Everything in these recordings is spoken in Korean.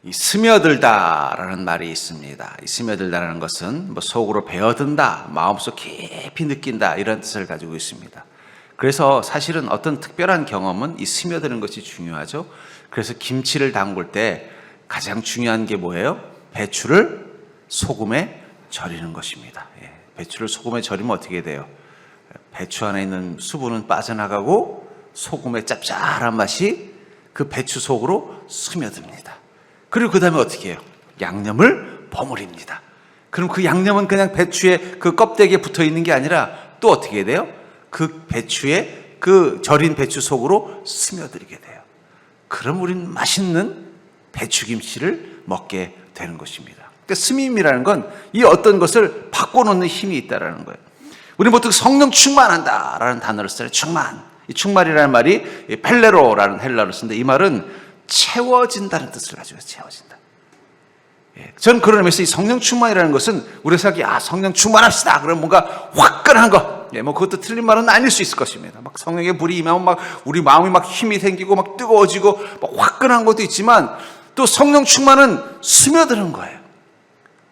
이 스며들다라는 말이 있습니다. 이 스며들다라는 것은 뭐 속으로 배어든다, 마음속 깊이 느낀다 이런 뜻을 가지고 있습니다. 그래서 사실은 어떤 특별한 경험은 이 스며드는 것이 중요하죠. 그래서 김치를 담글 때 가장 중요한 게 뭐예요? 배추를 소금에 절이는 것입니다. 배추를 소금에 절이면 어떻게 돼요? 배추 안에 있는 수분은 빠져나가고 소금의 짭짤한 맛이 그 배추 속으로 스며듭니다. 그리고 그 다음에 어떻게 해요? 양념을 버무립니다. 그럼 그 양념은 그냥 배추의 그 껍데기에 붙어 있는 게 아니라 또 어떻게 돼요? 그 배추에 그 절인 배추 속으로 스며들게 돼요. 그럼 우리는 맛있는 배추김치를 먹게 되는 것입니다. 그러니까 스밈이라는 건 이 어떤 것을 바꿔놓는 힘이 있다는 거예요. 우리는 보통 성령 충만한다라는 단어를 써요. 충만. 이 충만이라는 말이 펠레로라는 헬라어를 쓰는데 이 말은 채워진다는 뜻을 가지고 있어요. 채워진다. 저는 그런 의미에서 이 성령 충만이라는 것은 우리가 생각이 성령 충만합시다. 그러면 뭔가 화끈한 거. 뭐 그것도 틀린 말은 아닐 수 있을 것입니다. 막 성령의 불이 임하면 막 우리 마음이 막 힘이 생기고 막 뜨거워지고 막 화끈한 것도 있지만 또 성령 충만은 스며드는 거예요.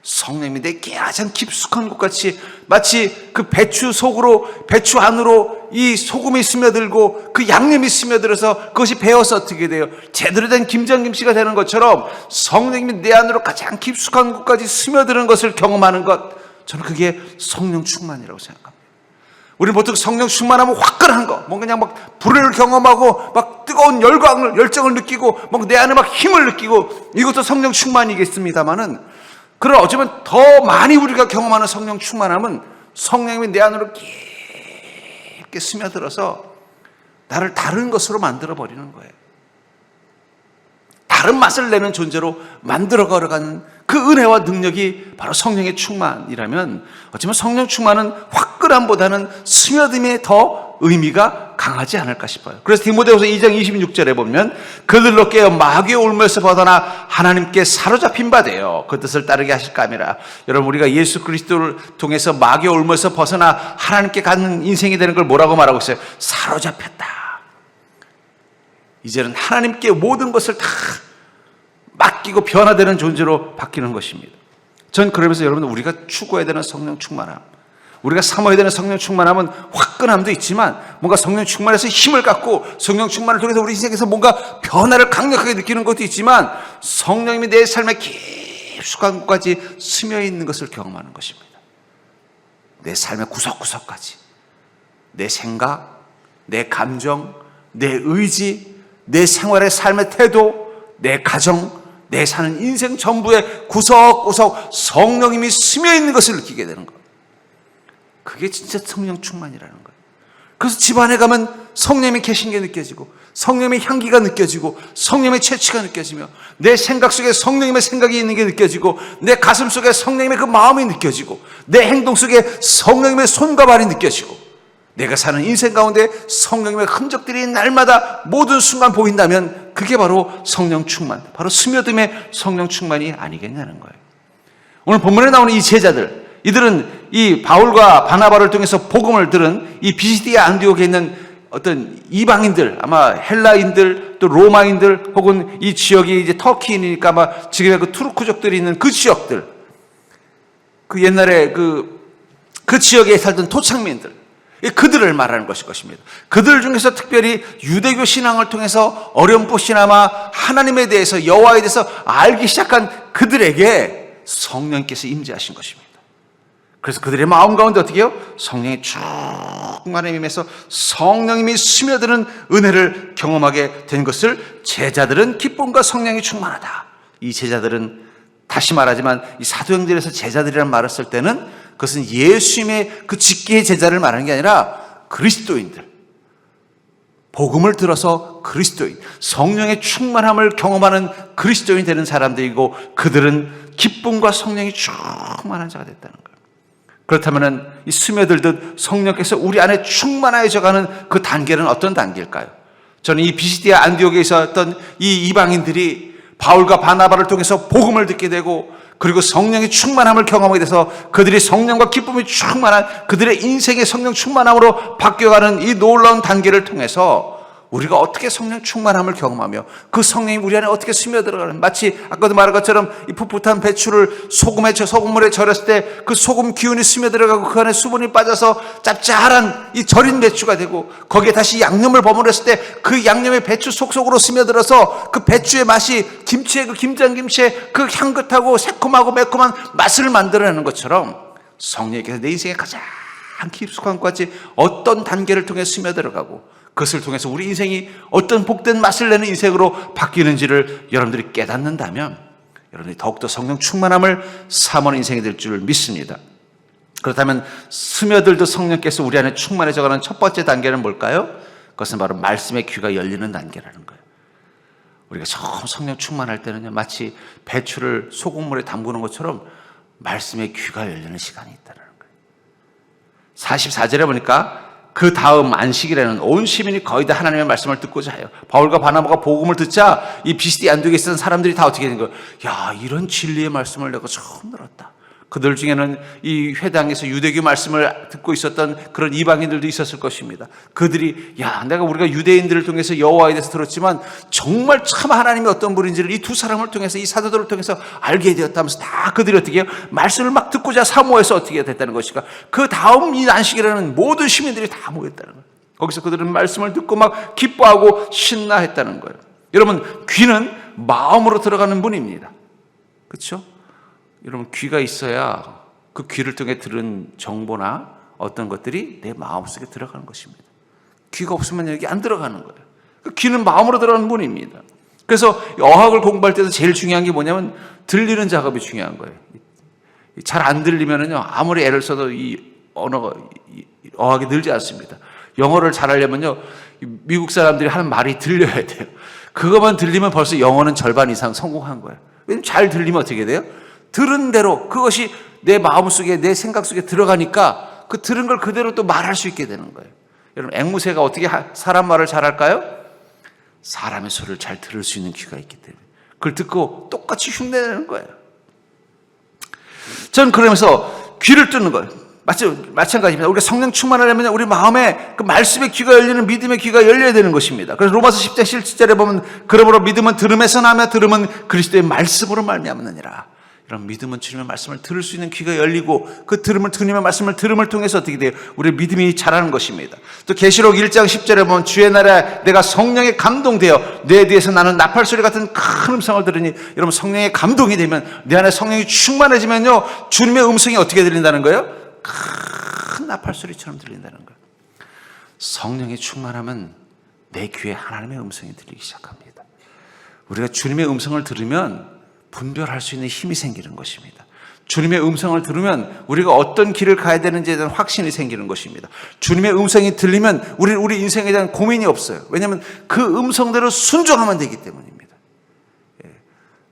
성령이 내 가장 깊숙한 곳 같이 마치 그 배추 속으로 배추 안으로 이 소금이 스며들고 그 양념이 스며들어서 그것이 배어서 어떻게 돼요? 제대로 된 김장김치가 되는 것처럼 성령님이 내 안으로 가장 깊숙한 곳까지 스며드는 것을 경험하는 것, 저는 그게 성령 충만이라고 생각합니다. 우리는 보통 성령 충만하면 화끈한 거, 뭐 그냥 막 불을 경험하고 막 뜨거운 열정을 느끼고 막 내 안에 막 힘을 느끼고 이것도 성령 충만이겠습니다만은 그러나 어쩌면 더 많이 우리가 경험하는 성령 충만함은 성령님이 내 안으로 깊게 스며들어서 나를 다른 것으로 만들어버리는 거예요. 다른 맛을 내는 존재로 만들어가는 그 은혜와 능력이 바로 성령의 충만이라면 어쩌면 성령 충만은 화끈함보다는 스며듦에 더 의미가 강하지 않을까 싶어요. 그래서 디모데후서 2장 26절에 보면 그들로 깨어 마귀의 올무에서 벗어나 하나님께 사로잡힌 바 되어 그 뜻을 따르게 하실까 함이라. 여러분, 우리가 예수 그리스도를 통해서 마귀의 올무에서 벗어나 하나님께 가는 인생이 되는 걸 뭐라고 말하고 있어요? 사로잡혔다. 이제는 하나님께 모든 것을 다 맡기고 변화되는 존재로 바뀌는 것입니다. 전 그러면서 여러분, 우리가 추구해야 되는 성령 충만함, 우리가 삼아야 되는 성령 충만함은 화끈함도 있지만 뭔가 성령 충만해서 힘을 갖고 성령 충만을 통해서 우리 인생에서 뭔가 변화를 강력하게 느끼는 것도 있지만 성령님이 내 삶의 깊숙한 곳까지 스며 있는 것을 경험하는 것입니다. 내 삶의 구석구석까지, 내 생각, 내 감정, 내 의지, 내 생활의 삶의 태도, 내 가정, 내 사는 인생 전부의 구석구석 성령님이 스며 있는 것을 느끼게 되는 것. 그게 진짜 성령 충만이라는 거예요. 그래서 집안에 가면 성령님이 계신 게 느껴지고 성령님의 향기가 느껴지고 성령님의 채취가 느껴지며 내 생각 속에 성령님의 생각이 있는 게 느껴지고 내 가슴 속에 성령님의 그 마음이 느껴지고 내 행동 속에 성령님의 손과 발이 느껴지고 내가 사는 인생 가운데 성령님의 흔적들이 날마다 모든 순간 보인다면 그게 바로 성령 충만, 바로 스며듦의 성령 충만이 아니겠냐는 거예요. 오늘 본문에 나오는 이 제자들, 이들은 이 바울과 바나바를 통해서 복음을 들은 이 비시디아 안디옥에 있는 어떤 이방인들, 아마 헬라인들, 또 로마인들, 혹은 이 지역이 이제 터키인이니까 아마 지금의 그 투르크족들이 있는 그 지역들, 그 옛날에 그 지역에 살던 토착민들, 그들을 말하는 것일 것입니다. 그들 중에서 특별히 유대교 신앙을 통해서 어렴풋이나마 하나님에 대해서, 여호와에 대해서 알기 시작한 그들에게 성령께서 임재하신 것입니다. 그래서 그들의 마음 가운데 어떻게 해요? 성령이 충만함에 임해서 성령님이 스며드는 은혜를 경험하게 된 것을 제자들은 기쁨과 성령이 충만하다. 이 제자들은 다시 말하지만 이 사도행전에서 제자들이라는 말을 쓸 때는 그것은 예수님의 그 직계의 제자를 말하는 게 아니라 그리스도인들, 복음을 들어서 그리스도인, 성령의 충만함을 경험하는 그리스도인이 되는 사람들이고 그들은 기쁨과 성령이 충만한 자가 됐다는 거예요. 그렇다면 이 스며들듯 성령께서 우리 안에 충만해져가는 그 단계는 어떤 단계일까요? 저는 이 비시디아 안디옥에 있었던 이 이방인들이 바울과 바나바를 통해서 복음을 듣게 되고 그리고 성령의 충만함을 경험하게 돼서 그들이 성령과 기쁨이 충만한 그들의 인생의 성령 충만함으로 바뀌어가는 이 놀라운 단계를 통해서 우리가 어떻게 성령 충만함을 경험하며 그 성령이 우리 안에 어떻게 스며들어가는, 마치 아까도 말한 것처럼 이 풋풋한 배추를 소금물에 절였을 때 그 소금 기운이 스며들어가고 그 안에 수분이 빠져서 짭짤한 이 절인 배추가 되고, 거기에 다시 양념을 버무렸을 때 그 양념의 배추 속속으로 스며들어서 그 배추의 맛이 김치의 그 김장김치의 그 향긋하고 새콤하고 매콤한 맛을 만들어내는 것처럼, 성령께서 내 인생에 가장 깊숙한 것까지 어떤 단계를 통해 스며들어가고 그것을 통해서 우리 인생이 어떤 복된 맛을 내는 인생으로 바뀌는지를 여러분들이 깨닫는다면 여러분들이 더욱더 성령 충만함을 사모하는 인생이 될 줄 믿습니다. 그렇다면 스며들듯 성령께서 우리 안에 충만해져가는 첫 번째 단계는 뭘까요? 그것은 바로 말씀의 귀가 열리는 단계라는 거예요. 우리가 처음 성령 충만할 때는요, 마치 배추를 소금물에 담그는 것처럼 말씀의 귀가 열리는 시간이 있다는 거예요. 44절에 보니까 그 다음 안식일에는 온 시민이 거의 다 하나님의 말씀을 듣고자 해요. 바울과 바나바가 복음을 듣자 이 비스디 안디옥에 있었던 사람들이 다 어떻게 된 거예요? 야, 이런 진리의 말씀을 내가 처음 들었다. 그들 중에는 이 회당에서 유대교 말씀을 듣고 있었던 그런 이방인들도 있었을 것입니다. 그들이 우리가 유대인들을 통해서 여호와에 대해서 들었지만 정말 참 하나님이 어떤 분인지를 이 두 사람을 통해서, 이 사도들을 통해서 알게 되었다면서 다 그들이 어떻게 해요? 말씀을 막 듣고자 사모해서 어떻게 됐다는 것이가, 그 다음 이 안식일에는 모든 시민들이 다 모였다는 거예요. 거기서 그들은 말씀을 듣고 막 기뻐하고 신나했다는 거예요. 여러분, 귀는 마음으로 들어가는 문입니다. 그렇죠? 여러분, 귀가 있어야 그 귀를 통해 들은 정보나 어떤 것들이 내 마음속에 들어가는 것입니다. 귀가 없으면 여기 안 들어가는 거예요. 그 귀는 마음으로 들어가는 문입니다. 그래서 어학을 공부할 때도 제일 중요한 게 뭐냐면 들리는 작업이 중요한 거예요. 잘 안 들리면은요, 아무리 애를 써도 이 언어가, 어학이 늘지 않습니다. 영어를 잘하려면요, 미국 사람들이 하는 말이 들려야 돼요. 그것만 들리면 벌써 영어는 절반 이상 성공한 거예요. 왜냐면 잘 들리면 어떻게 돼요? 들은 대로 그것이 내 마음속에, 내 생각 속에 들어가니까 그 들은 걸 그대로 또 말할 수 있게 되는 거예요. 여러분, 앵무새가 어떻게 사람 말을 잘할까요? 사람의 소리를 잘 들을 수 있는 귀가 있기 때문에 그걸 듣고 똑같이 흉내내는 거예요. 저는 그러면서 귀를 뚫는 거예요. 마찬가지입니다. 우리가 성령 충만하려면 우리 마음에 그 말씀의 귀가 열리는, 믿음의 귀가 열려야 되는 것입니다. 그래서 로마서 10장 17절에 보면, 그러므로 믿음은 들음에서 나며 들음은 그리스도의 말씀으로 말미암느니라. 이런 믿음은 주님의 말씀을 들을 수 있는 귀가 열리고, 그 들음을, 주님의 말씀을 들음을 통해서 어떻게 돼요? 우리의 믿음이 자라는 것입니다. 또 계시록 1장 10절에 보면, 주의 나라에 내가 성령에 감동되어 내 뒤에서 나는 나팔소리 같은 큰 음성을 들으니, 여러분, 성령에 감동이 되면, 내 안에 성령이 충만해지면요, 주님의 음성이 어떻게 들린다는 거예요? 큰 나팔소리처럼 들린다는 거예요. 성령이 충만하면 내 귀에 하나님의 음성이 들리기 시작합니다. 우리가 주님의 음성을 들으면 분별할 수 있는 힘이 생기는 것입니다. 주님의 음성을 들으면 우리가 어떤 길을 가야 되는지에 대한 확신이 생기는 것입니다. 주님의 음성이 들리면 우리 인생에 대한 고민이 없어요. 왜냐하면 그 음성대로 순종하면 되기 때문입니다.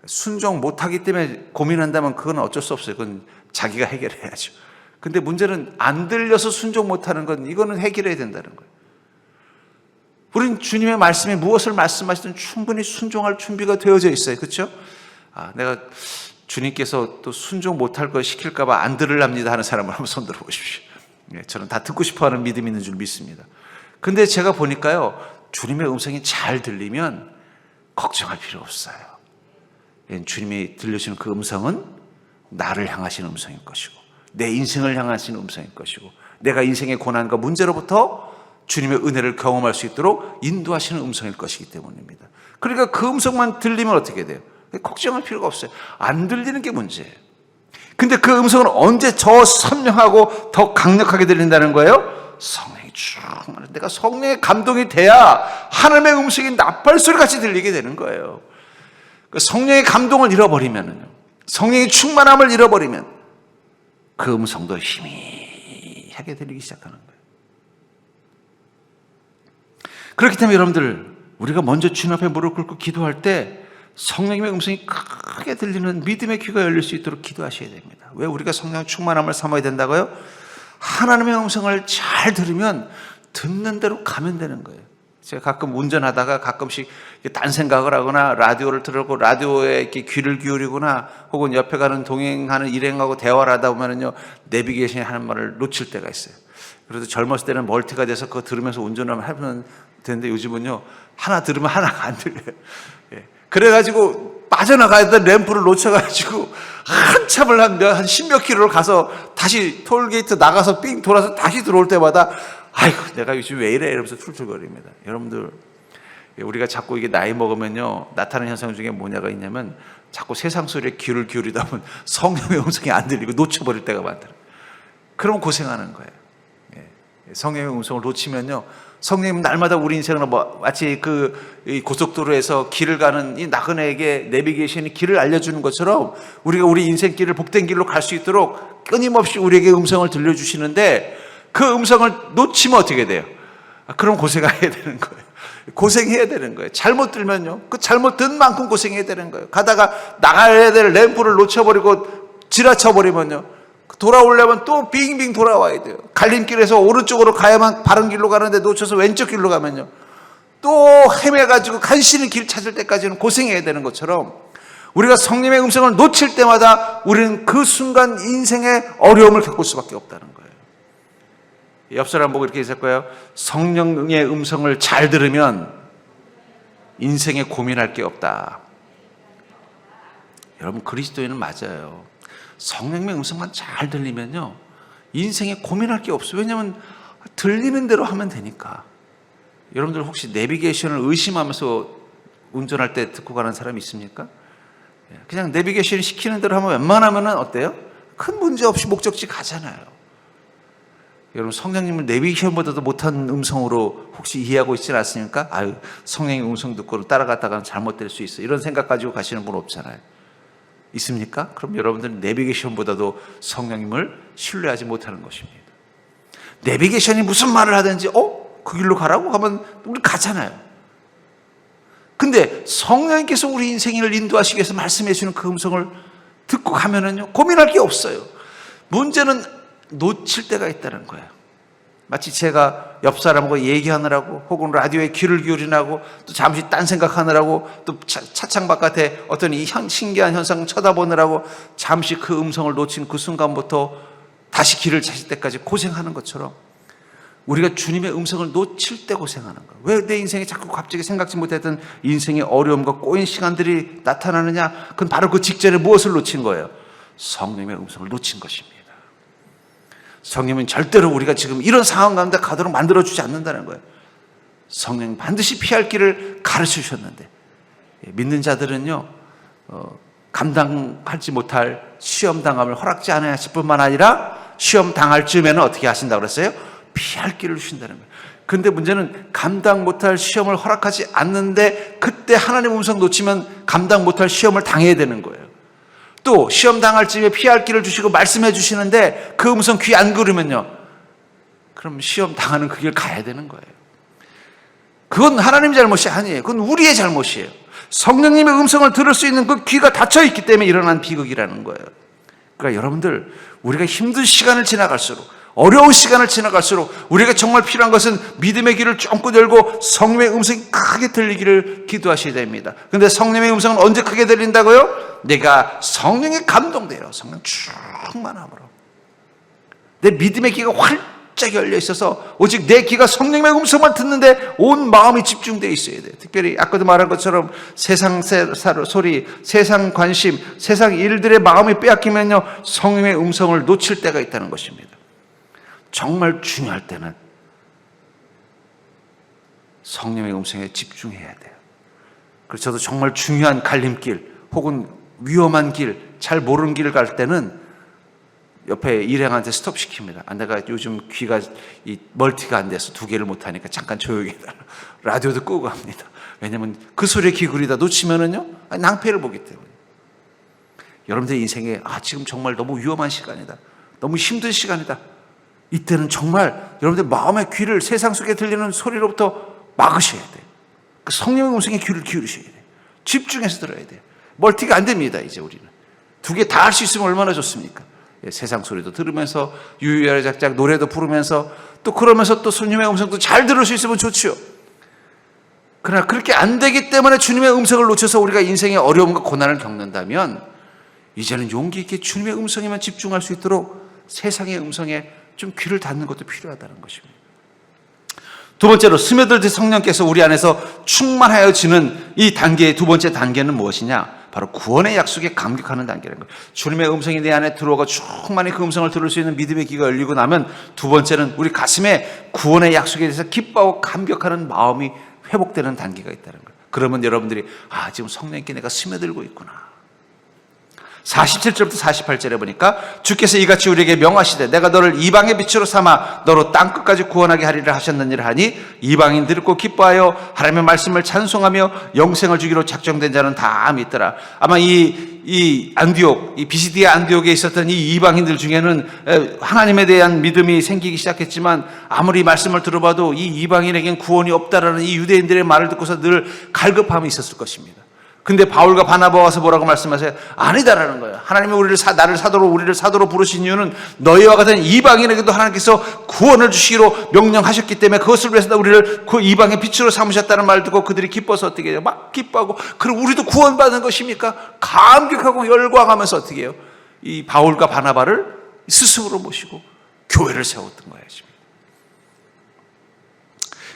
순종 못하기 때문에 고민한다면 그건 어쩔 수 없어요. 그건 자기가 해결해야죠. 근데 문제는 안 들려서 순종 못하는 건, 이거는 해결해야 된다는 거예요. 우리는 주님의 말씀에 무엇을 말씀하시든 충분히 순종할 준비가 되어져 있어요. 그렇죠? 내가 주님께서 또 순종 못할 걸 시킬까 봐 안 들으랍니다 하는 사람을 한번 손 들어 보십시오. 저는 다 듣고 싶어하는 믿음이 있는 줄 믿습니다. 근데 제가 보니까요, 주님의 음성이 잘 들리면 걱정할 필요 없어요. 주님이 들려주는 그 음성은 나를 향하신 음성일 것이고, 내 인생을 향하신 음성일 것이고, 내가 인생의 고난과 문제로부터 주님의 은혜를 경험할 수 있도록 인도하시는 음성일 것이기 때문입니다. 그러니까 그 음성만 들리면 어떻게 돼요? 걱정할 필요가 없어요. 안 들리는 게 문제예요. 근데 그 음성은 언제 더 선명하고 더 강력하게 들린다는 거예요? 성령이 충만해. 내가 성령의 감동이 돼야 하나님의 음성이 나팔소리 같이 들리게 되는 거예요. 그 성령의 감동을 잃어버리면요, 성령의 충만함을 잃어버리면 그 음성도 희미하게 들리기 시작하는 거예요. 그렇기 때문에 여러분들, 우리가 먼저 주님 앞에 무릎 꿇고 기도할 때 성령님의 음성이 크게 들리는 믿음의 귀가 열릴 수 있도록 기도하셔야 됩니다. 왜 우리가 성령 충만함을 삼아야 된다고요? 하나님의 음성을 잘 들으면 듣는 대로 가면 되는 거예요. 제가 가끔 운전하다가 가끔씩 딴 생각을 하거나 라디오를 틀고 라디오에 이렇게 귀를 기울이거나 혹은 옆에 가는 동행하는 일행하고 대화를 하다 보면은요, 내비게이션이 하는 말을 놓칠 때가 있어요. 그래도 젊었을 때는 멀티가 돼서 그거 들으면서 운전을 하면 되는데 요즘은요, 하나 들으면 하나가 안 들려요. 예. 그래가지고 빠져나가야 되던 램프를 놓쳐가지고 한참을 한 10몇 킬로를 가서 다시 톨게이트 나가서 삥 돌아서 다시 들어올 때마다 아이고, 내가 요즘 왜 이래? 이러면서 툴툴거립니다. 여러분들, 우리가 자꾸 이게 나이 먹으면요, 나타나는 현상 중에 뭐냐가 있냐면 자꾸 세상 소리에 귀를 기울이다 보면 성령의 음성이 안 들리고 놓쳐버릴 때가 많더라고요. 그럼 고생하는 거예요. 성령의 음성을 놓치면요, 성령님은 날마다 우리 인생을 마치 이 고속도로에서 길을 가는 이 나그네에게 내비게이션이 길을 알려주는 것처럼 우리가 우리 인생길을 복된 길로 갈 수 있도록 끊임없이 우리에게 음성을 들려주시는데 그 음성을 놓치면 어떻게 돼요? 그럼 고생해야 되는 거예요. 고생해야 되는 거예요. 잘못 들면요, 그 잘못 든 만큼 고생해야 되는 거예요. 가다가 나가야 될 램프를 놓쳐버리고 지나쳐버리면요, 돌아오려면 또 빙빙 돌아와야 돼요. 갈림길에서 오른쪽으로 가야만 바른 길로 가는데 놓쳐서 왼쪽 길로 가면요, 또 헤매가지고 간신히 길 찾을 때까지는 고생해야 되는 것처럼 우리가 성령의 음성을 놓칠 때마다 우리는 그 순간 인생의 어려움을 겪을 수밖에 없다는 거예요. 옆 사람 보고 이렇게 했을 거예요. 성령의 음성을 잘 들으면 인생에 고민할 게 없다. 여러분, 그리스도인은 맞아요. 성령의 음성만 잘 들리면요, 인생에 고민할 게 없어요. 왜냐하면 들리는 대로 하면 되니까. 여러분들 혹시 내비게이션을 의심하면서 운전할 때 듣고 가는 사람 있습니까? 그냥 내비게이션 시키는 대로 하면 웬만하면 어때요? 큰 문제 없이 목적지 가잖아요. 여러분, 성령님을 내비게이션보다도 못한 음성으로 혹시 이해하고 있지는 않습니까? 아유, 성령의 음성 듣고 따라갔다가는 잘못될 수 있어, 이런 생각 가지고 가시는 분 없잖아요. 있습니까? 그럼 여러분들은 내비게이션보다도 성령님을 신뢰하지 못하는 것입니다. 내비게이션이 무슨 말을 하든지 그 길로 가라고 하면 우리 가잖아요. 근데 성령님께서 우리 인생을 인도하시기 위해서 말씀해 주는 그 음성을 듣고 가면은요, 고민할 게 없어요. 문제는 놓칠 때가 있다는 거예요. 마치 제가 옆 사람하고 얘기하느라고 혹은 라디오에 귀를 기울이느라고 또 잠시 딴 생각하느라고 또 차창 바깥에 어떤 신기한 현상 쳐다보느라고 잠시 그 음성을 놓친 그 순간부터 다시 길을 찾을 때까지 고생하는 것처럼 우리가 주님의 음성을 놓칠 때 고생하는 거예요. 왜 내 인생에 자꾸 갑자기 생각지 못했던 인생의 어려움과 꼬인 시간들이 나타나느냐? 그건 바로 그 직전에 무엇을 놓친 거예요? 성령의 음성을 놓친 것입니다. 성령은 절대로 우리가 지금 이런 상황 가운데 가도록 만들어주지 않는다는 거예요. 성령은 반드시 피할 길을 가르쳐 주셨는데, 믿는 자들은요, 감당하지 못할 시험 당함을 허락지 않아야 하실 뿐만 아니라 시험 당할 즈음에는 어떻게 하신다고 그랬어요? 피할 길을 주신다는 거예요. 근데 문제는 감당 못할 시험을 허락하지 않는데 그때 하나님의 음성 놓치면 감당 못할 시험을 당해야 되는 거예요. 또 시험 당할 즈음에 피할 길을 주시고 말씀해 주시는데 그 음성 귀 안 기울이면요, 그럼 시험 당하는 그 길 가야 되는 거예요. 그건 하나님 잘못이 아니에요. 그건 우리의 잘못이에요. 성령님의 음성을 들을 수 있는 그 귀가 닫혀 있기 때문에 일어난 비극이라는 거예요. 그러니까 여러분들, 우리가 힘든 시간을 지나갈수록, 어려운 시간을 지나갈수록 우리가 정말 필요한 것은 믿음의 길을 쫑긋 열고 성령의 음성이 크게 들리기를 기도하셔야 됩니다. 그런데 성령의 음성은 언제 크게 들린다고요? 내가 성령에 감동돼요. 성령 충만함으로 내 믿음의 귀가 활짝 열려 있어서 오직 내 귀가 성령의 음성만 듣는데 온 마음이 집중되어 있어야 돼요. 특별히 아까도 말한 것처럼 세상 소리, 세상 관심, 세상 일들의 마음이 빼앗기면요, 성령의 음성을 놓칠 때가 있다는 것입니다. 정말 중요할 때는 성령의 음성에 집중해야 돼요. 그래서 저도 정말 중요한 갈림길 혹은 위험한 길, 잘 모르는 길을 갈 때는 옆에 일행한테 스톱시킵니다. 내가 요즘 귀가 멀티가 안 돼서 2개를 못하니까 잠깐 조용히 해달라. 라디오도 끄고 갑니다. 왜냐하면 그 소리에 귀 기울이다 놓치면은요, 낭패를 보기 때문에. 여러분들 인생에 지금 정말 너무 위험한 시간이다, 너무 힘든 시간이다, 이때는 정말 여러분들 마음의 귀를 세상 속에 들리는 소리로부터 막으셔야 돼요. 그 성령의 음성에 귀를 기울이셔야 돼요. 집중해서 들어야 돼요. 멀티가 안 됩니다. 이제 우리는 2개 다 할 수 있으면 얼마나 좋습니까? 세상 소리도 들으면서 유유자작작 노래도 부르면서 또 그러면서 또 주님의 음성도 잘 들을 수 있으면 좋지요. 그러나 그렇게 안 되기 때문에 주님의 음성을 놓쳐서 우리가 인생의 어려움과 고난을 겪는다면 이제는 용기 있게 주님의 음성에만 집중할 수 있도록 세상의 음성에 좀 귀를 닫는 것도 필요하다는 것입니다. 두 번째로 스며들 때 성령께서 우리 안에서 충만하여지는 이 단계의 두 번째 단계는 무엇이냐? 바로 구원의 약속에 감격하는 단계라는 거예요. 주님의 음성이 내 안에 들어오고 충만히 그 음성을 들을 수 있는 믿음의 귀가 열리고 나면 두 번째는 우리 가슴에 구원의 약속에 대해서 기뻐하고 감격하는 마음이 회복되는 단계가 있다는 거예요. 그러면 여러분들이 지금 성령께 내가 스며들고 있구나. 47절부터 48절에 보니까 주께서 이같이 우리에게 명하시되 내가 너를 이방의 빛으로 삼아 너로 땅끝까지 구원하게 하리라 하셨느니라 하니 이방인 듣고 기뻐하여 하나님의 말씀을 찬송하며 영생을 주기로 작정된 자는 다 믿더라. 아마 이 안디옥, 이 비시디아 안디옥에 있었던 이 이방인들 중에는 하나님에 대한 믿음이 생기기 시작했지만 아무리 말씀을 들어봐도 이 이방인에겐 구원이 없다라는 이 유대인들의 말을 듣고서 늘 갈급함이 있었을 것입니다. 근데 바울과 바나바 와서 뭐라고 말씀하세요? 아니다라는 거예요. 하나님이 나를 사도로 우리를 사도로 부르신 이유는 너희와 같은 이방인에게도 하나님께서 구원을 주시기로 명령하셨기 때문에 그것을 위해서 우리를 그 이방의 빛으로 삼으셨다는 말을 듣고 그들이 기뻐서 어떻게 해요? 막 기뻐하고 그럼 우리도 구원받는 것입니까? 감격하고 열광하면서 어떻게 해요? 이 바울과 바나바를 스승으로 모시고 교회를 세웠던 거예요.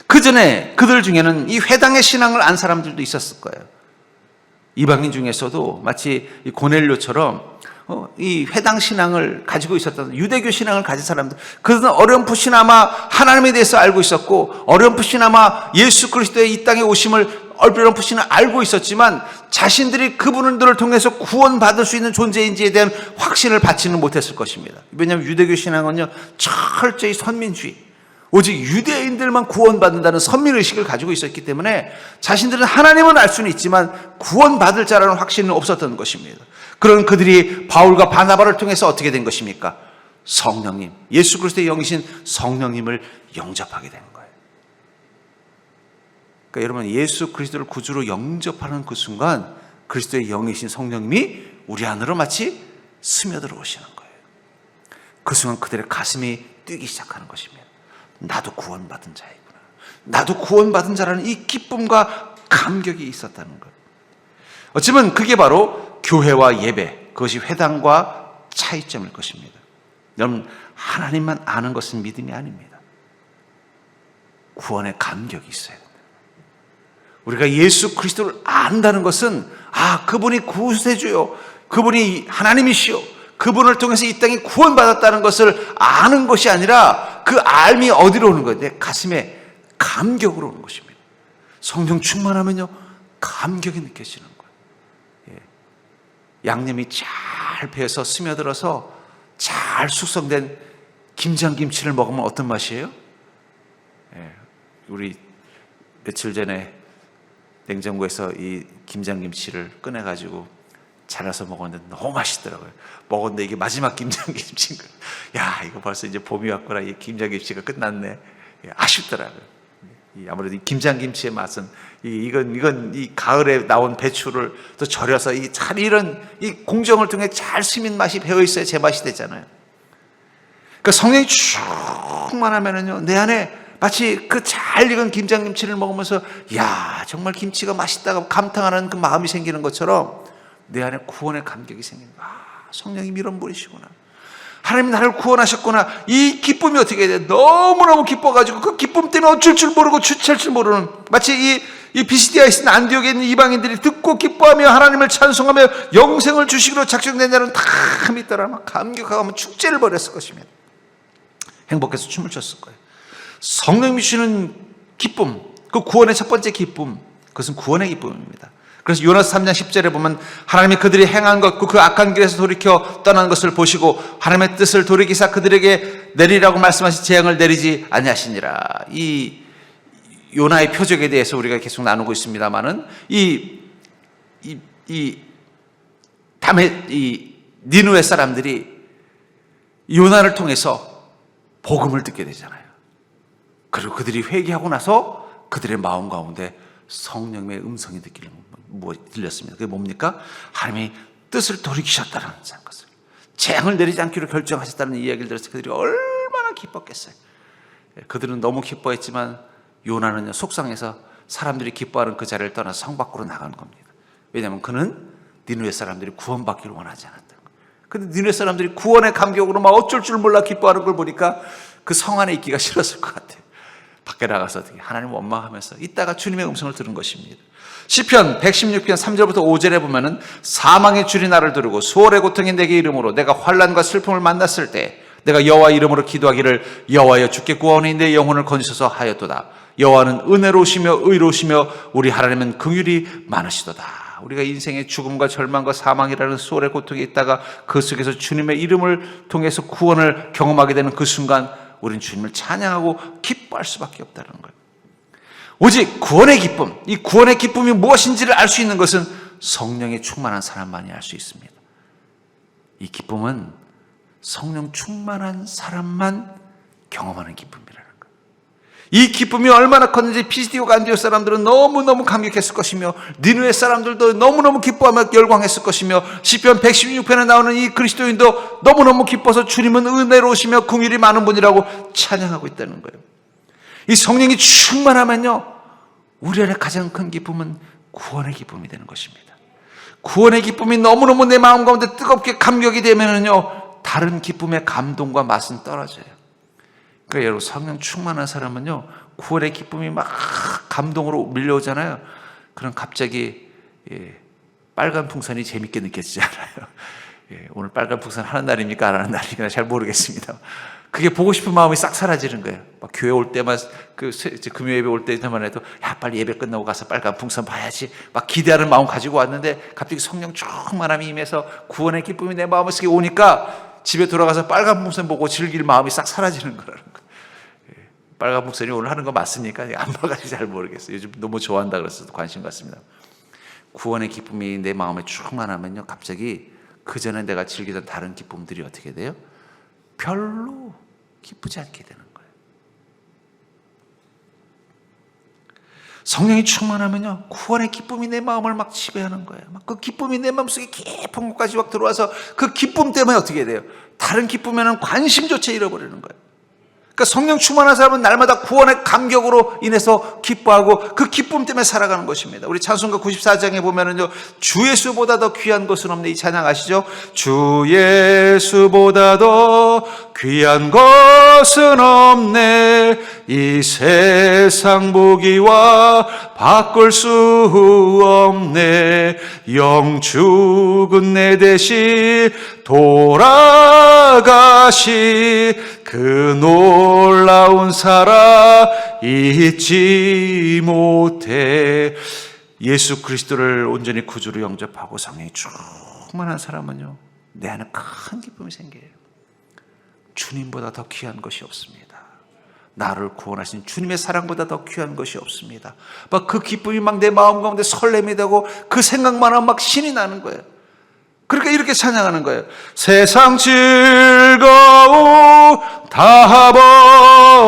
그 전에 그들 중에는 이 회당의 신앙을 안 사람들도 있었을 거예요. 이방인 중에서도 마치 고넬료처럼 이 회당 신앙을 가지고 있었던 유대교 신앙을 가진 사람들, 그들은 어렴풋이나마 하나님에 대해서 알고 있었고 어렴풋이나마 예수 그리스도의 이 땅에 오심을 어렴풋이는 알고 있었지만 자신들이 그분들을 통해서 구원받을 수 있는 존재인지에 대한 확신을 받지는 못했을 것입니다. 왜냐하면 유대교 신앙은요 철저히 선민주의, 오직 유대인들만 구원받는다는 선민의식을 가지고 있었기 때문에 자신들은 하나님은 알 수는 있지만 구원받을 자라는 확신은 없었던 것입니다. 그런 그들이 바울과 바나바를 통해서 어떻게 된 것입니까? 성령님, 예수 그리스도의 영이신 성령님을 영접하게 된 거예요. 그러니까 여러분, 예수 그리스도를 구주로 영접하는 그 순간 그리스도의 영이신 성령님이 우리 안으로 마치 스며들어 오시는 거예요. 그 순간 그들의 가슴이 뛰기 시작하는 것입니다. 나도 구원받은 자이구나. 나도 구원받은 자라는 이 기쁨과 감격이 있었다는 것. 어쩌면 그게 바로 교회와 예배, 그것이 회당과 차이점일 것입니다. 여러분, 하나님만 아는 것은 믿음이 아닙니다. 구원의 감격이 있어야 됩니다. 우리가 예수 그리스도를 안다는 것은 그분이 구세주요, 그분이 하나님이시요, 그분을 통해서 이 땅에 구원받았다는 것을 아는 것이 아니라 그 알미 어디로 오는 거예요? 내 가슴에 감격으로 오는 것입니다. 성령 충만하면요 감격이 느껴지는 거예요. 양념이 잘 배어서 스며들어서 잘 숙성된 김장김치를 먹으면 어떤 맛이에요? 우리 며칠 전에 냉장고에서 이 김장김치를 꺼내가지고 잘라서 먹었는데 너무 맛있더라고요. 먹었는데 이게 마지막 김장김치인 거예요. 야, 이거 벌써 이제 봄이 왔구나. 이 김장김치가 끝났네. 아쉽더라고요. 아무래도 이 김장김치의 맛은 이건 이 가을에 나온 배추를 또 절여서 이런 공정을 통해 잘 스민 맛이 배어 있어야 제맛이 되잖아요. 그러니까 성령이 충만하면은요 내 안에 마치 그 잘 익은 김장김치를 먹으면서 야, 정말 김치가 맛있다고 감탄하는 그 마음이 생기는 것처럼 내 안에 구원의 감격이 생깁니다. 성령이 이런 분이시구나. 하나님이 나를 구원하셨구나. 이 기쁨이 어떻게 해야 돼? 너무너무 기뻐가지고 그 기쁨 때문에 어쩔 줄 모르고 주체할 줄 모르는, 마치 이 비시디아에 있는 안디옥에 있는 이방인들이 듣고 기뻐하며 하나님을 찬송하며 영생을 주시기로 작정된 자는 다 믿더라. 막 감격하고 축제를 벌였을 것입니다. 행복해서 춤을 췄을 거예요. 성령이 주시는 기쁨, 그 구원의 첫 번째 기쁨, 그것은 구원의 기쁨입니다. 그래서 요나서 3장 10절에 보면 하나님이 그들이 행한 것, 그 악한 길에서 돌이켜 떠난 것을 보시고 하나님의 뜻을 돌이키사 그들에게 내리라고 말씀하신 재앙을 내리지 아니하시니라. 이 요나의 표적에 대해서 우리가 계속 나누고 있습니다만은 이 니느웨 사람들이 요나를 통해서 복음을 듣게 되잖아요. 그리고 그들이 회개하고 나서 그들의 마음 가운데 성령의 음성이 들렸습니다. 그게 뭡니까? 하나님이 뜻을 돌이키셨다는 것을, 재앙을 내리지 않기로 결정하셨다는 이야기를 들어서 그들이 얼마나 기뻤겠어요. 그들은 너무 기뻐했지만 요나는요 속상해서 사람들이 기뻐하는 그 자리를 떠나서 성 밖으로 나간 겁니다. 왜냐하면 그는 니느웨 사람들이 구원받기를 원하지 않았다는 거예요. 근데 니네 사람들이 구원의 감격으로 막 어쩔 줄 몰라 기뻐하는 걸 보니까 그 성 안에 있기가 싫었을 것 같아요. 밖에 나가서 어떻게 하나님 원망하면서 있다가 주님의 음성을 들은 것입니다. 시편 116편 3절부터 5절에 보면은 사망의 줄이 나를 두르고 수월의 고통이 내게 이름으로 내가 환난과 슬픔을 만났을 때 내가 여호와 이름으로 기도하기를 여호와여 주께 구하오니 내 영혼을 건지소서 하였도다. 여호와는 은혜로우시며 의로우시며 우리 하나님은 긍휼이 많으시도다. 우리가 인생의 죽음과 절망과 사망이라는 수월의 고통에 있다가 그 속에서 주님의 이름을 통해서 구원을 경험하게 되는 그 순간 우리는 주님을 찬양하고 기뻐할 수밖에 없다는 거예요. 오직 구원의 기쁨, 이 구원의 기쁨이 무엇인지를 알 수 있는 것은 성령에 충만한 사람만이 알 수 있습니다. 이 기쁨은 성령 충만한 사람만 경험하는 기쁨이라는 거예요. 이 기쁨이 얼마나 컸는지 피시디오 간디오 사람들은 너무너무 감격했을 것이며 니느웨 사람들도 너무너무 기뻐하며 열광했을 것이며 시편 116편에 나오는 이 그리스도인도 너무너무 기뻐서 주님은 은혜로우시며 긍휼이 많은 분이라고 찬양하고 있다는 거예요. 이 성령이 충만하면요, 우리 안에 가장 큰 기쁨은 구원의 기쁨이 되는 것입니다. 구원의 기쁨이 너무너무 내 마음 가운데 뜨겁게 감격이 되면은요, 다른 기쁨의 감동과 맛은 떨어져요. 그러니까 여러분, 성령 충만한 사람은요, 구원의 기쁨이 막 감동으로 밀려오잖아요. 그럼 갑자기 빨간 풍선이 재밌게 느껴지지 않아요. 오늘 빨간 풍선 하는 날입니까? 안 하는 날입니까? 잘 모르겠습니다. 그게 보고 싶은 마음이 싹 사라지는 거예요. 막 교회 올 때만, 금요 예배 올 때만 해도, 야, 빨리 예배 끝나고 가서 빨간 풍선 봐야지. 막 기대하는 마음 가지고 왔는데, 갑자기 성령 충만함이 임해서 구원의 기쁨이 내 마음에 쓱 오니까, 집에 돌아가서 빨간 풍선 보고 즐길 마음이 싹 사라지는 거라는 거예요. 빨간 풍선이 오늘 하는 거 맞습니까? 안 봐가지고 잘 모르겠어요. 요즘 너무 좋아한다 그래서 관심 갖습니다. 구원의 기쁨이 내 마음에 충만하면요, 갑자기 그 전에 내가 즐기던 다른 기쁨들이 어떻게 돼요? 별로 기쁘지 않게 되는 거예요. 성령이 충만하면요, 구원의 기쁨이 내 마음을 막 지배하는 거예요. 막 그 기쁨이 내 마음속에 깊은 곳까지 막 들어와서 그 기쁨 때문에 어떻게 돼요? 다른 기쁨에는 관심조차 잃어버리는 거예요. 그러니까 성령 충만한 사람은 날마다 구원의 감격으로 인해서 기뻐하고 그 기쁨 때문에 살아가는 것입니다. 우리 찬송가 94장에 보면은요, 주 예수보다 더 귀한 것은 없네, 이 찬양 아시죠? 주 예수보다 더 귀한 것은 없네, 이 세상 보기와 바꿀 수 없네, 영 죽은 내 대신 돌아가시 그 놀라운 사랑 잊지 못해. 예수 그리스도를 온전히 구주로 영접하고 성령이 충만한 사람은요, 내 안에 큰 기쁨이 생겨요. 주님보다 더 귀한 것이 없습니다. 나를 구원하신 주님의 사랑보다 더 귀한 것이 없습니다. 막 그 기쁨이 막 내 마음 가운데 설렘이 되고 그 생각만 하면 막 신이 나는 거예요. 그러니까 이렇게 찬양하는 거예요. 세상 즐거움 다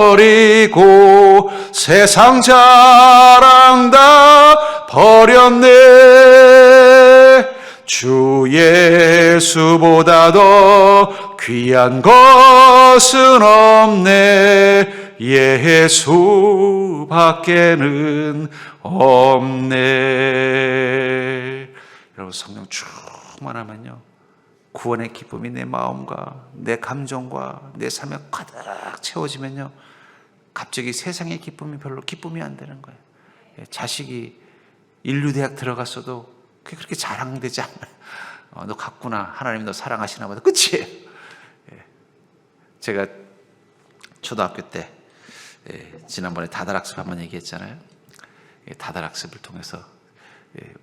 버리고 세상 자랑 다 버렸네, 주 예수보다 더 귀한 것은 없네, 예수밖에는 없네. 여러분, 성령 충만하면요, 구원의 기쁨이 내 마음과 내 감정과 내 삶에 가득 채워지면요, 갑자기 세상의 기쁨이 별로 기쁨이 안 되는 거예요. 자식이 인류대학 들어갔어도 그게 그렇게 자랑되지 않아요. 너 갔구나, 하나님 너 사랑하시나 보다, 끝이에요. 제가 초등학교 때 지난번에 다달학습 한번 얘기했잖아요. 다달학습을 통해서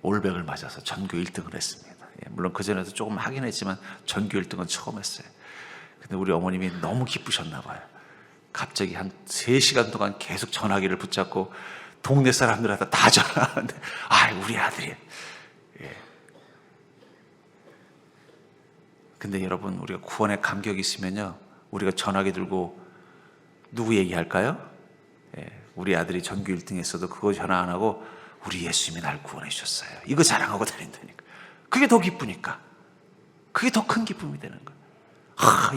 올백을 맞아서 전교 1등을 했습니다. 물론 그전에도 조금 하긴 했지만 전교 1등은 처음 했어요. 근데 우리 어머님이 너무 기쁘셨나 봐요. 갑자기 한 3시간 동안 계속 전화기를 붙잡고 동네 사람들한테 다 전화하는데, 아, 우리 아들이. 근데 여러분, 우리가 구원의 감격이 있으면요, 우리가 전화기 들고 누구 얘기할까요? 우리 아들이 전교 1등 했어도 그거 전화 안 하고 우리 예수님이 날 구원해 주셨어요, 이거 자랑하고 다닌다니까. 그게 더 기쁘니까. 그게 더 큰 기쁨이 되는 거예요.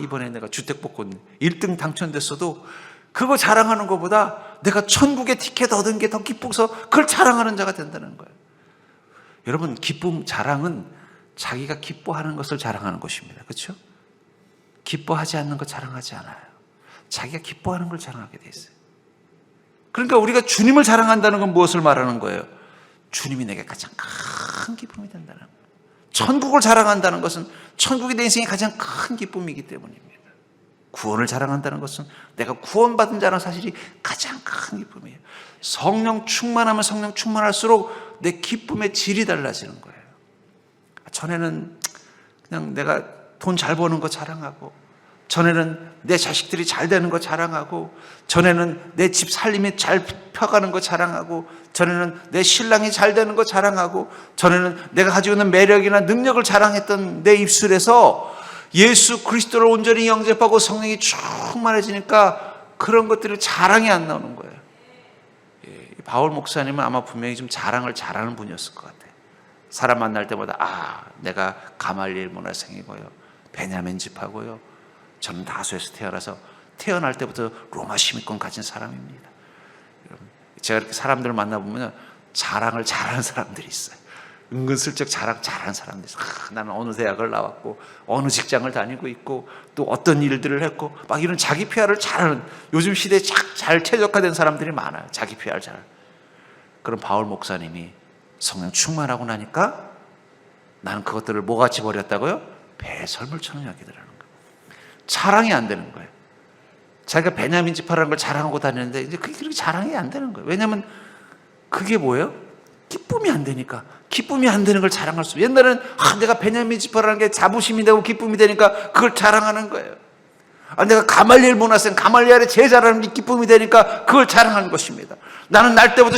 이번에 내가 주택복권 1등 당첨됐어도 그거 자랑하는 것보다 내가 천국에 티켓 얻은 게 더 기뻐서 그걸 자랑하는 자가 된다는 거예요. 여러분, 기쁨, 자랑은 자기가 기뻐하는 것을 자랑하는 것입니다. 그렇죠? 기뻐하지 않는 것 자랑하지 않아요. 자기가 기뻐하는 걸 자랑하게 돼 있어요. 그러니까 우리가 주님을 자랑한다는 건 무엇을 말하는 거예요? 주님이 내게 가장 큰 기쁨이 된다는 거예요. 천국을 자랑한다는 것은 천국이 내 인생의 가장 큰 기쁨이기 때문입니다. 구원을 자랑한다는 것은 내가 구원받은 자라는 사실이 가장 큰 기쁨이에요. 성령 충만하면 성령 충만할수록 내 기쁨의 질이 달라지는 거예요. 전에는 그냥 내가 돈 잘 버는 거 자랑하고, 전에는 내 자식들이 잘 되는 거 자랑하고, 전에는 내 집 살림이 잘 펴가는 거 자랑하고, 전에는 내 신랑이 잘 되는 거 자랑하고, 전에는 내가 가지고 있는 매력이나 능력을 자랑했던 내 입술에서 예수 그리스도를 온전히 영접하고 성령이 충만해지니까 그런 것들이 자랑이 안 나오는 거예요. 바울 목사님은 아마 분명히 좀 자랑을 잘하는 분이었을 것 같아요. 사람 만날 때마다 내가 가말리엘 문화생이고요, 베냐민 집하고요, 저는 다소에서 태어나서 태어날 때부터 로마 시민권 가진 사람입니다. 제가 이렇게 사람들을 만나보면 자랑을 잘하는 사람들이 있어요. 은근슬쩍 자랑 잘하는 사람들이 있어요. 나는 어느 대학을 나왔고 어느 직장을 다니고 있고 또 어떤 일들을 했고 막 이런 자기 PR을 잘하는, 요즘 시대에 잘 최적화된 사람들이 많아요. 자기 PR 잘. 그럼 바울 목사님이 성령 충만하고 나니까 나는 그것들을 뭐같이 버렸다고요? 배설물처럼 여기더라는 거예요. 자랑이 안 되는 거예요. 자기가 베냐민 지파라는 걸 자랑하고 다니는데 이제 그게 그렇게 자랑이 안 되는 거예요. 왜냐하면 그게 뭐예요? 기쁨이 안 되니까. 기쁨이 안 되는 걸 자랑할 수. 옛날에는 내가 베냐민 지파라는 게 자부심이 되고 기쁨이 되니까 그걸 자랑하는 거예요. 내가 가말리엘 문화생, 가말리엘의 제자라는 게 기쁨이 되니까 그걸 자랑하는 것입니다. 나는 날 때부터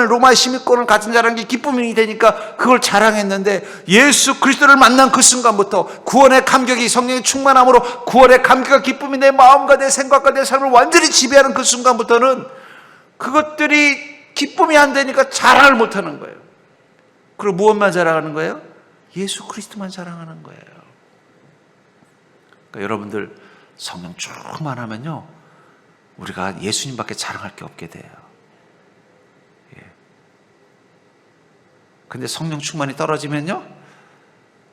로마의 시민권을 가진 자라는 게 기쁨이 되니까 그걸 자랑했는데, 예수 그리스도를 만난 그 순간부터 구원의 감격이, 성령의 충만함으로 구원의 감격과 기쁨이 내 마음과 내 생각과 내 삶을 완전히 지배하는 그 순간부터는 그것들이 기쁨이 안 되니까 자랑을 못하는 거예요. 그리고 무엇만 자랑하는 거예요? 예수 그리스도만 자랑하는 거예요. 그러니까 여러분들 성령 충만하면요, 우리가 예수님밖에 자랑할 게 없게 돼요. 근데 성령 충만이 떨어지면요,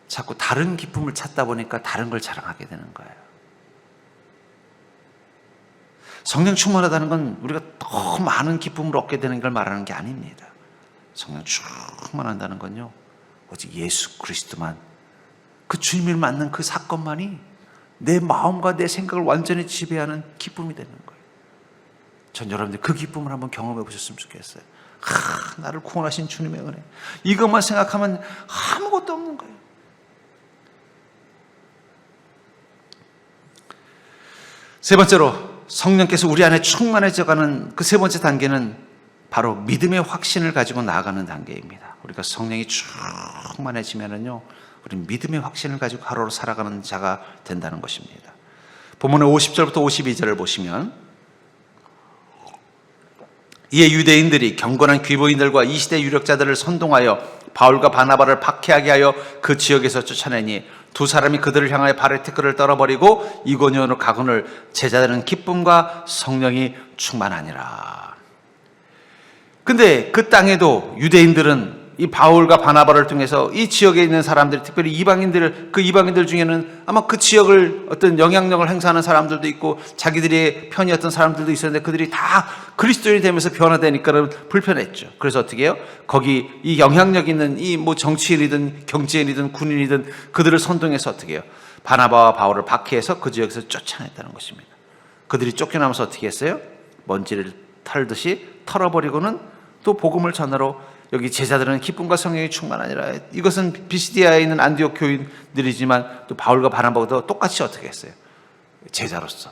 자꾸 다른 기쁨을 찾다 보니까 다른 걸 자랑하게 되는 거예요. 성령 충만하다는 건 우리가 더 많은 기쁨을 얻게 되는 걸 말하는 게 아닙니다. 성령 충만한다는 건요, 오직 예수 그리스도만, 그 주님을 만난 그 사건만이 내 마음과 내 생각을 완전히 지배하는 기쁨이 되는 거예요. 전 여러분들 그 기쁨을 한번 경험해 보셨으면 좋겠어요. 나를 구원하신 주님의 은혜, 이것만 생각하면 아무것도 없는 거예요. 세 번째로 성령께서 우리 안에 충만해져가는 그 세 번째 단계는 바로 믿음의 확신을 가지고 나아가는 단계입니다. 우리가 성령이 충만해지면은요, 우리 믿음의 확신을 가지고 하루로 살아가는 자가 된다는 것입니다. 본문의 50절부터 52절을 보시면, 이에 유대인들이 경건한 귀보인들과 이 시대 유력자들을 선동하여 바울과 바나바를 박해하게 하여 그 지역에서 쫓아내니 두 사람이 그들을 향하여 발의 티끌을 떨어버리고 이고니온으로 가거늘 제자들은 기쁨과 성령이 충만하니라. 근데 그 땅에도 유대인들은 이 바울과 바나바를 통해서 이 지역에 있는 사람들, 특별히 그 이방인들 중에는 아마 그 지역을 어떤 영향력을 행사하는 사람들도 있고 자기들의 편이었던 사람들도 있었는데, 그들이 다 그리스도인이 되면서 변화되니까 불편했죠. 그래서 어떻게 해요? 거기 이 영향력 있는 이 정치인이든 경제인이든 군인이든 그들을 선동해서 어떻게 해요? 바나바와 바울을 박해해서 그 지역에서 쫓아냈다는 것입니다. 그들이 쫓겨나면서 어떻게 했어요? 먼지를 털듯이 털어버리고는 또 복음을 전하러, 여기 제자들은 기쁨과 성령이 충만하니라. 이것은 비시디아에 있는 안디옥 교인들이지만 또 바울과 바나바도 똑같이 어떻게 했어요? 제자로서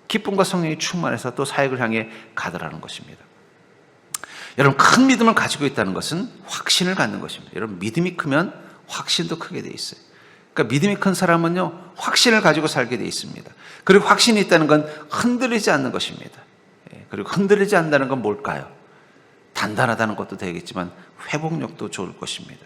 기쁨과 성령이 충만해서 또 사역을 향해 가더라는 것입니다. 여러분, 큰 믿음을 가지고 있다는 것은 확신을 갖는 것입니다. 여러분, 믿음이 크면 확신도 크게 돼 있어요. 그러니까 믿음이 큰 사람은요, 확신을 가지고 살게 돼 있습니다. 그리고 확신이 있다는 건 흔들리지 않는 것입니다. 그리고 흔들리지 않는다는 건 뭘까요? 단단하다는 것도 되겠지만 회복력도 좋을 것입니다.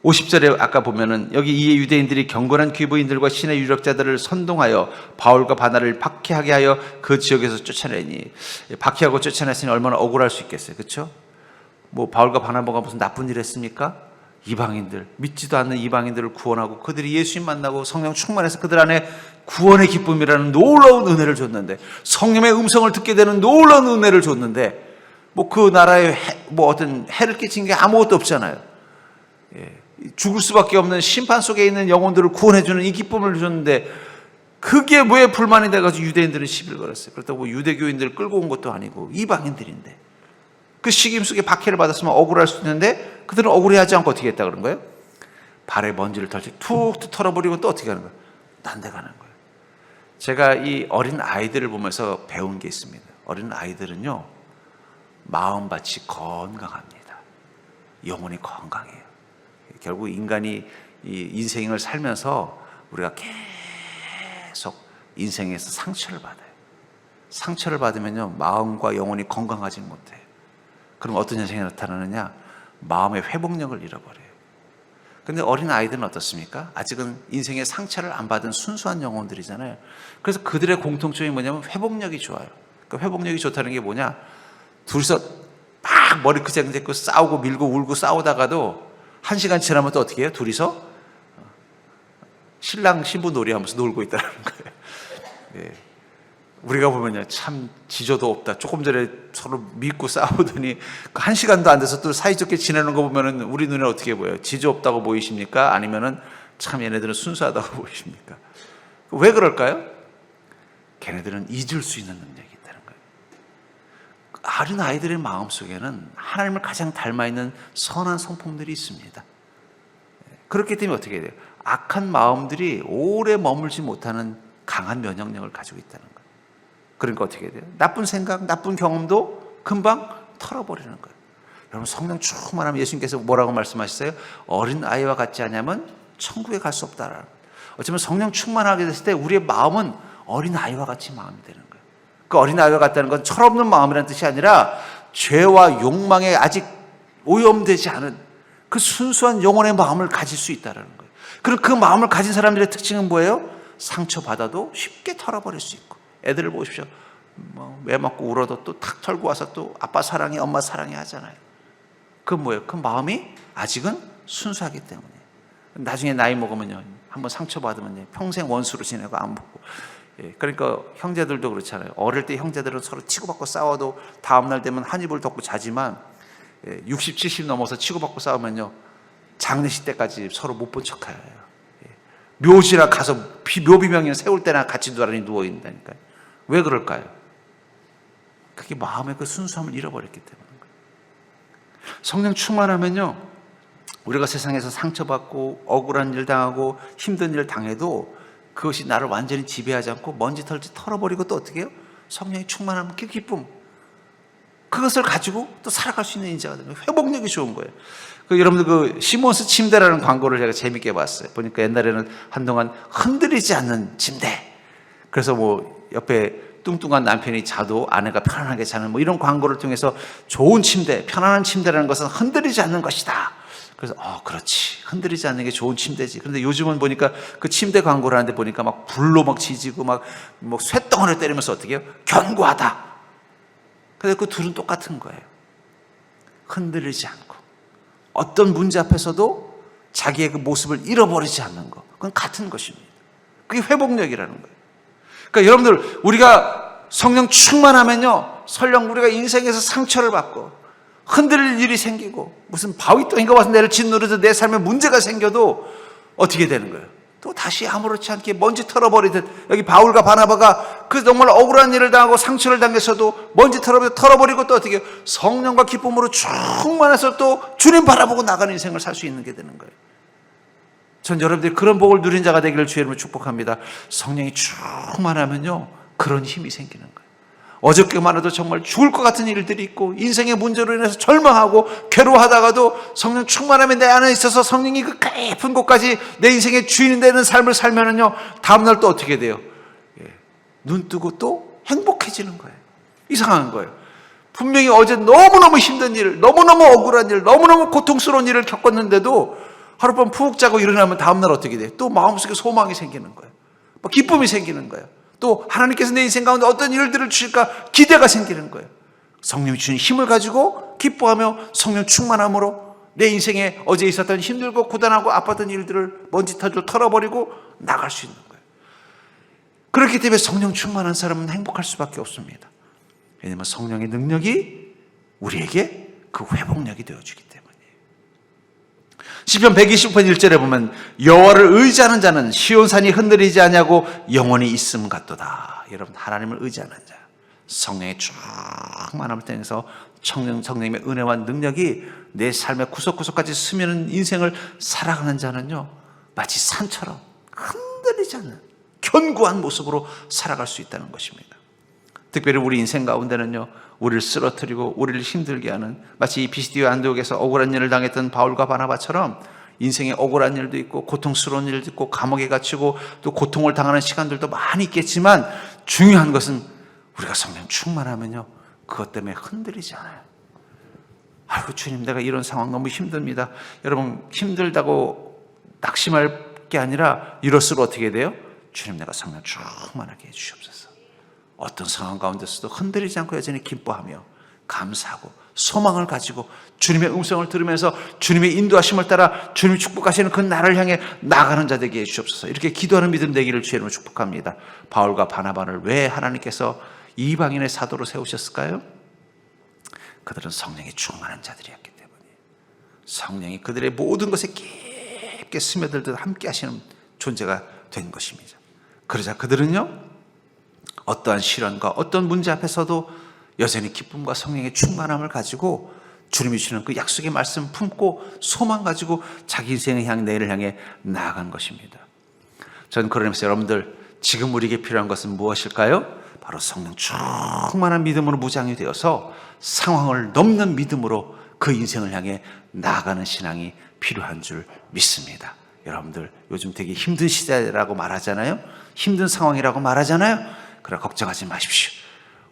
50절에 아까 보면은 여기 이에 유대인들이 경건한 귀부인들과 신의 유력자들을 선동하여 바울과 바나를 박해하게 하여 그 지역에서 쫓아내니, 박해하고 쫓아냈으니 얼마나 억울할 수 있겠어요. 그렇죠? 뭐 바울과 바나바가 무슨 나쁜 일 했습니까? 이방인들, 믿지도 않는 이방인들을 구원하고 그들이 예수님 만나고 성령 충만해서 그들 안에 구원의 기쁨이라는 놀라운 은혜를 줬는데, 성령의 음성을 듣게 되는 놀라운 은혜를 줬는데, 뭐 그 나라에 어떤 해를 끼친 게 아무것도 없잖아요. 죽을 수밖에 없는 심판 속에 있는 영혼들을 구원해주는 이 기쁨을 줬는데, 그게 왜 불만이 돼가지고 유대인들은 시비를 걸었어요. 그렇다고 뭐 유대교인들을 끌고 온 것도 아니고 이방인들인데, 그 식임 속에 박해를 받았으면 억울할 수 있는데 그들은 억울해하지 않고 어떻게 했다 그런 거예요? 발에 먼지를 툭 털어버리고 또 어떻게 하는 거예요? 난데가는 거예요. 제가 이 어린 아이들을 보면서 배운 게 있습니다. 어린 아이들은요, 마음밭이 건강합니다. 영혼이 건강해요. 결국 인간이 이 인생을 살면서 우리가 계속 인생에서 상처를 받아요. 상처를 받으면요, 마음과 영혼이 건강하지 못해요. 그럼 어떤 현상이 나타나느냐? 마음의 회복력을 잃어버려요. 근데 어린 아이들은 어떻습니까? 아직은 인생의 상처를 안 받은 순수한 영혼들이잖아요. 그래서 그들의 공통점이 뭐냐면 회복력이 좋아요. 그러니까 회복력이 좋다는 게 뭐냐? 둘이서 막 머리 그작짓고 싸우고 밀고 울고 싸우다가도 1시간 지나면 또 어떻게 해요? 둘이서 신랑 신부 놀이하면서 놀고 있다는 거예요. 예. 우리가 보면요, 참 지저도 없다. 조금 전에 서로 믿고 싸우더니 1시간도 안 돼서 또 사이좋게 지내는 거 보면은 우리 눈에 어떻게 보여요? 지저 없다고 보이십니까? 아니면은 참 얘네들은 순수하다고 보이십니까? 왜 그럴까요? 걔네들은 잊을 수 있는 능력이 있다는 거예요. 어린 아이들의 마음 속에는 하나님을 가장 닮아 있는 선한 성품들이 있습니다. 그렇기 때문에 어떻게 해야 돼요? 악한 마음들이 오래 머물지 못하는 강한 면역력을 가지고 있다는 거예요. 그러니까 어떻게 해야 돼요? 나쁜 생각, 나쁜 경험도 금방 털어버리는 거예요. 여러분, 성령 충만하면 예수님께서 뭐라고 말씀하셨어요? 어린 아이와 같지 않으면 천국에 갈 수 없다라는 거예요. 어쩌면 성령 충만하게 됐을 때 우리의 마음은 어린 아이와 같이 마음이 되는 거예요. 그 어린 아이와 같다는 건 철없는 마음이라는 뜻이 아니라 죄와 욕망에 아직 오염되지 않은 그 순수한 영혼의 마음을 가질 수 있다는 거예요. 그럼 그 마음을 가진 사람들의 특징은 뭐예요? 상처받아도 쉽게 털어버릴 수 있고. 애들을 보십시오. 매 맞고 울어도 또 탁 털고 와서 또 아빠 사랑해, 엄마 사랑해 하잖아요. 그건 뭐예요? 그 마음이 아직은 순수하기 때문에. 나중에 나이 먹으면요, 한번 상처받으면 평생 원수로 지내고 안 보고. 그러니까 형제들도 그렇잖아요. 어릴 때 형제들은 서로 치고받고 싸워도 다음날 되면 한 입을 덮고 자지만 60, 70 넘어서 치고받고 싸우면요, 장례식 때까지 서로 못 본 척해요. 묘지나 가서 묘비명이나 세울 때나 같이 누워라니 누워있다니까요. 왜 그럴까요? 그게 마음의 그 순수함을 잃어버렸기 때문인 거예요. 성령 충만하면요, 우리가 세상에서 상처받고 억울한 일 당하고 힘든 일 당해도 그것이 나를 완전히 지배하지 않고 먼지털지 털어버리고 또 어떻게 해요? 성령이 충만하면 그 기쁨, 그것을 가지고 또 살아갈 수 있는 인자가 되는 거예요. 회복력이 좋은 거예요. 여러분들 그 시몬스 침대라는 광고를 제가 재밌게 봤어요. 보니까 옛날에는 한동안 흔들리지 않는 침대. 그래서 뭐 옆에 뚱뚱한 남편이 자도 아내가 편안하게 자는 뭐 이런 광고를 통해서 좋은 침대, 편안한 침대라는 것은 흔들리지 않는 것이다. 그래서 그렇지, 흔들리지 않는 게 좋은 침대지. 그런데 요즘은 보니까 그 침대 광고를 하는데 보니까 막 불로 막 지지고 막 쇳덩어리를 때리면서 어떻게 해요? 견고하다. 근데 그 둘은 똑같은 거예요. 흔들리지 않고 어떤 문제 앞에서도 자기의 그 모습을 잃어버리지 않는 것, 그건 같은 것입니다. 그게 회복력이라는 거예요. 그러니까 여러분들, 우리가 성령 충만하면요, 설령 우리가 인생에서 상처를 받고 흔들릴 일이 생기고 무슨 바위덩이가 와서 내를 짓누르듯 내 삶에 문제가 생겨도 어떻게 되는 거예요? 또 다시 아무렇지 않게 먼지 털어버리듯, 여기 바울과 바나바가 그 정말 억울한 일을 당하고 상처를 당해서도 먼지 털어버리고 또 어떻게 해요? 성령과 기쁨으로 충만해서 또 주님 바라보고 나가는 인생을 살 수 있는 게 되는 거예요. 전 여러분들이 그런 복을 누린 자가 되기를 주의 이름으로 축복합니다. 성령이 충만하면요, 그런 힘이 생기는 거예요. 어저께만 해도 정말 죽을 것 같은 일들이 있고 인생의 문제로 인해서 절망하고 괴로워하다가도 성령 충만하면 내 안에 있어서 성령이 그 깊은 곳까지 내 인생의 주인이 되는 삶을 살면은요, 다음날 또 어떻게 돼요? 눈 뜨고 또 행복해지는 거예요. 이상한 거예요. 분명히 어제 너무너무 힘든 일, 너무너무 억울한 일, 너무너무 고통스러운 일을 겪었는데도 하룻밤 푹 자고 일어나면 다음날 어떻게 돼요? 또 마음속에 소망이 생기는 거예요. 기쁨이 생기는 거예요. 또 하나님께서 내 인생 가운데 어떤 일들을 주실까 기대가 생기는 거예요. 성령이 주신 힘을 가지고 기뻐하며 성령 충만함으로 내 인생에 어제 있었던 힘들고 고단하고 아팠던 일들을 먼지털로 털어버리고 나갈 수 있는 거예요. 그렇기 때문에 성령 충만한 사람은 행복할 수밖에 없습니다. 왜냐하면 성령의 능력이 우리에게 그 회복력이 되어주기 때문이에요. 시편 120편 1절에 보면 여호와를 의지하는 자는 시온산이 흔들리지 아니하고 영원히 있음 같도다. 여러분, 하나님을 의지하는 자, 성령의 충만함을 통해서 성령님의 은혜와 능력이 내 삶의 구석구석까지 스며는 인생을 살아가는 자는요, 마치 산처럼 흔들리지 않는 견고한 모습으로 살아갈 수 있다는 것입니다. 특별히 우리 인생 가운데는요, 우리를 쓰러뜨리고 우리를 힘들게 하는, 마치 이 비스디오 안디옥에서 억울한 일을 당했던 바울과 바나바처럼 인생에 억울한 일도 있고 고통스러운 일도 있고 감옥에 갇히고 또 고통을 당하는 시간들도 많이 있겠지만, 중요한 것은 우리가 성령 충만하면요, 그것 때문에 흔들리지 않아요. 아이고 주님, 내가 이런 상황 너무 힘듭니다. 여러분, 힘들다고 낙심할 게 아니라 이럴수록 어떻게 돼요? 주님, 내가 성령 충만하게 해주시옵소서. 어떤 상황 가운데서도 흔들리지 않고 여전히 기뻐하며 감사하고 소망을 가지고 주님의 음성을 들으면서 주님의 인도하심을 따라 주님이 축복하시는 그 나를 향해 나가는 자 되게 해주시옵소서. 이렇게 기도하는 믿음 되기를 주의 이름으로 축복합니다. 바울과 바나바를 왜 하나님께서 이방인의 사도로 세우셨을까요? 그들은 성령이 충만한 자들이었기 때문에, 성령이 그들의 모든 것에 깊게 스며들듯 함께 하시는 존재가 된 것입니다. 그러자 그들은요, 어떠한 시련과 어떤 문제 앞에서도 여전히 기쁨과 성령의 충만함을 가지고 주님이 주시는 그 약속의 말씀 품고 소망 가지고 자기 인생을 향해, 내일을 향해 나아간 것입니다. 저는 그러면서 여러분들, 지금 우리에게 필요한 것은 무엇일까요? 바로 성령 충만한 믿음으로 무장이 되어서 상황을 넘는 믿음으로 그 인생을 향해 나아가는 신앙이 필요한 줄 믿습니다. 여러분들, 요즘 되게 힘든 시대라고 말하잖아요. 힘든 상황이라고 말하잖아요. 그러나 걱정하지 마십시오.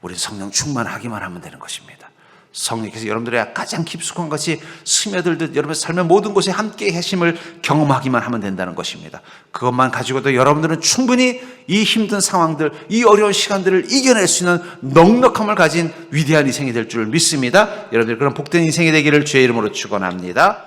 우린 성령 충만하기만 하면 되는 것입니다. 성령께서 여러분들의 가장 깊숙한 것이 스며들듯 여러분의 삶의 모든 곳에 함께 하심을 경험하기만 하면 된다는 것입니다. 그것만 가지고도 여러분들은 충분히 이 힘든 상황들, 이 어려운 시간들을 이겨낼 수 있는 넉넉함을 가진 위대한 인생이 될 줄 믿습니다. 여러분들, 그런 복된 인생이 되기를 주의 이름으로 축원합니다.